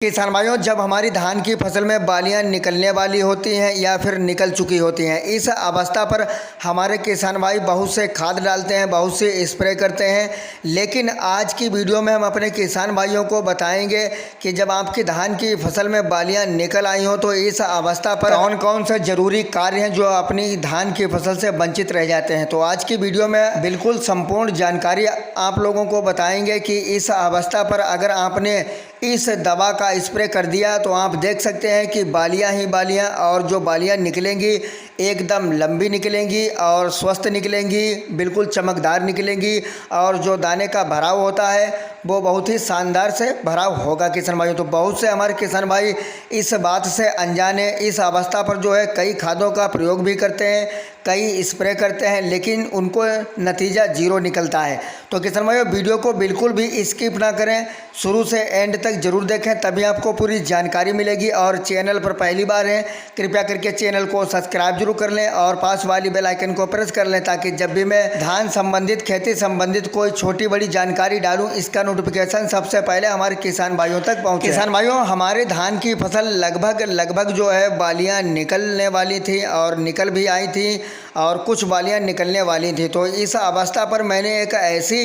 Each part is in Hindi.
किसान भाइयों, जब हमारी धान की फसल में बालियां निकलने वाली होती हैं या फिर निकल चुकी होती हैं, इस अवस्था पर हमारे किसान भाई बहुत से खाद डालते हैं, बहुत से स्प्रे करते हैं। लेकिन आज की वीडियो में हम अपने किसान भाइयों को बताएंगे कि जब आपकी धान की फसल में बालियां निकल आई हों तो इस अवस्था पर कौन कौन से ज़रूरी कार्य हैं जो अपनी धान की फसल से वंचित रह जाते हैं। तो आज की वीडियो में बिल्कुल संपूर्ण जानकारी आप लोगों को बताएंगे कि इस अवस्था पर अगर आपने इस दवा का स्प्रे कर दिया तो आप देख सकते हैं कि बालियां ही बालियां, और जो बालियां निकलेंगी एकदम लंबी निकलेंगी और स्वस्थ निकलेंगी, बिल्कुल चमकदार निकलेंगी, और जो दाने का भराव होता है वो बहुत ही शानदार से भराव होगा किसान भाइयों। तो बहुत से हमारे किसान भाई इस बात से अनजान है, इस अवस्था पर जो है कई खादों का प्रयोग भी करते हैं, कई स्प्रे करते हैं, लेकिन उनको नतीजा जीरो निकलता है। तो किसान भाइयों, वीडियो को बिल्कुल भी स्किप ना करें, शुरू से एंड तक जरूर देखें, तभी आपको पूरी जानकारी मिलेगी। और चैनल पर पहली बार हैं, कृपया करके चैनल को सब्सक्राइब जरूर कर लें और पास वाली बेल आइकन को प्रेस कर लें, ताकि जब भी मैं धान संबंधित, खेती संबंधित कोई छोटी बड़ी जानकारी डालूं, इसका नोटिफिकेशन सबसे पहले हमारे किसान भाइयों तक पहुँचे। किसान भाइयों, हमारे धान की फसल लगभग जो है बालियाँ निकलने वाली थी और निकल भी आई थी, और कुछ बालियां निकलने वाली थी। तो इस अवस्था पर मैंने एक ऐसी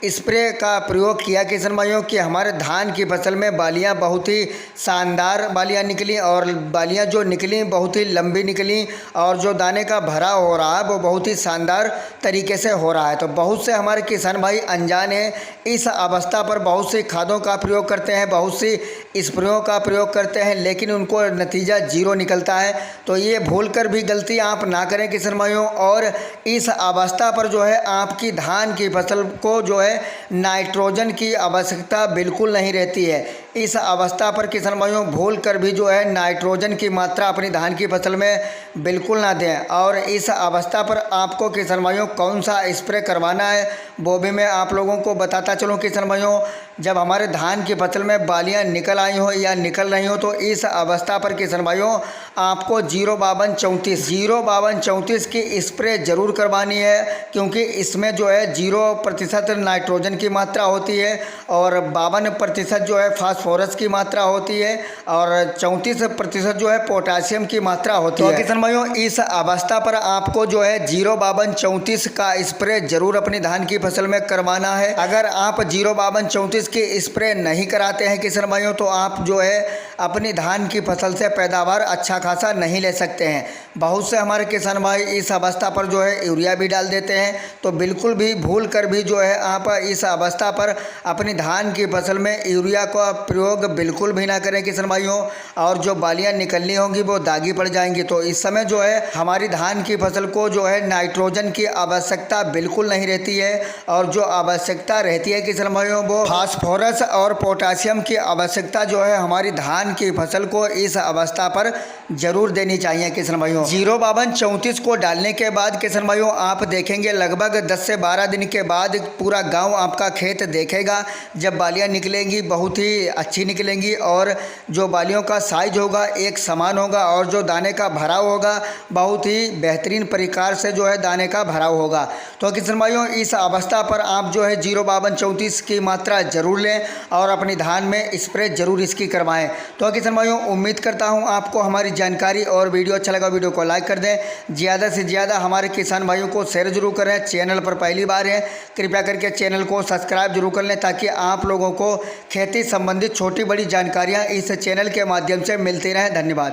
स्प्रे का प्रयोग किया किसान भाइयों कि हमारे धान की फसल में बालियां बहुत ही शानदार बालियां निकली, और बालियां जो निकली बहुत ही लंबी निकली, और जो दाने का भरा हो रहा है वो बहुत ही शानदार तरीके से हो रहा है। तो बहुत से हमारे किसान भाई अनजान हैं, इस अवस्था पर बहुत सी खादों का प्रयोग करते हैं, बहुत सी स्प्रेयों का प्रयोग करते हैं, लेकिन उनको नतीजा जीरो निकलता है। तो ये भूल कर भी गलती आप ना करें किसान भाइयों। और इस अवस्था पर जो है आपकी धान की फसल को जो है नाइट्रोजन की आवश्यकता बिल्कुल नहीं रहती है। इस अवस्था पर किसान भाइयों भूल कर भी जो है नाइट्रोजन की मात्रा अपनी धान की फसल में बिल्कुल ना दें। और इस अवस्था पर आपको किसान भाइयों कौन सा स्प्रे करवाना है वो भी मैं आप लोगों को बताता चलूँ किसान भाइयों। जब हमारे धान की फसल में बालियां निकल आई हो या निकल रही हो तो इस अवस्था पर किसान भाइयों आपको 05234 की स्प्रे ज़रूर करवानी है, क्योंकि इसमें जो है 0% नाइट्रोजन की मात्रा होती है और 52% जो है फास्फोरस की मात्रा होती है और 34% जो है पोटासियम की मात्रा होती है। तो किसान भाइयों, इस अवस्था पर आपको जो है 05234 का स्प्रे ज़रूर अपनी धान की फसल में करवाना है। अगर आप 05234 की स्प्रे नहीं कराते हैं किसान भाइयों तो आप जो है अपनी धान की फसल से पैदावार अच्छा खासा नहीं ले सकते हैं। बहुत से हमारे किसान भाई इस अवस्था पर जो है यूरिया भी डाल देते हैं, तो बिल्कुल भी भूल कर भी जो है आप इस अवस्था पर अपनी धान की फसल में यूरिया का प्रयोग बिल्कुल भी ना करें किसान भाइयों। और जो बालियां निकलनी होंगी वो दागी पड़ जाएंगी। तो इस समय जो है हमारी धान की फसल को जो है नाइट्रोजन की आवश्यकता बिल्कुल नहीं रहती है, और जो आवश्यकता रहती है किसान भाइयों वो फास्फोरस और पोटासियम की आवश्यकता जो है हमारी धान की फसल को इस अवस्था पर जरूर देनी चाहिए किसान भाइयों। 05234 को डालने के बाद किसान भाइयों आप देखेंगे लगभग 10 से 12 दिन के बाद पूरा गांव आपका खेत देखेगा। जब बालियां निकलेंगी बहुत ही अच्छी निकलेंगी, और जो बालियों का साइज होगा एक समान होगा, और जो दाने का भराव होगा बहुत ही बेहतरीन प्रकार से जो है दाने का भराव होगा। तो किसान भाइयों, इस अवस्था पर आप जो है 05234 की मात्रा ज़रूर लें और अपनी धान में स्प्रे ज़रूर इसकी करवाएं। तो किसान भाइयों, उम्मीद करता हूं आपको हमारी जानकारी और वीडियो अच्छा लगा, वीडियो को लाइक कर दें, ज़्यादा से ज़्यादा हमारे किसान भाइयों को शेयर जरूर करें। चैनल पर पहली बार हैं, कृपया करके चैनल को सब्सक्राइब जरूर कर लें, ताकि आप लोगों को खेती संबंधित छोटी बड़ी जानकारियाँ इस चैनल के माध्यम से मिलती रहें। धन्यवाद।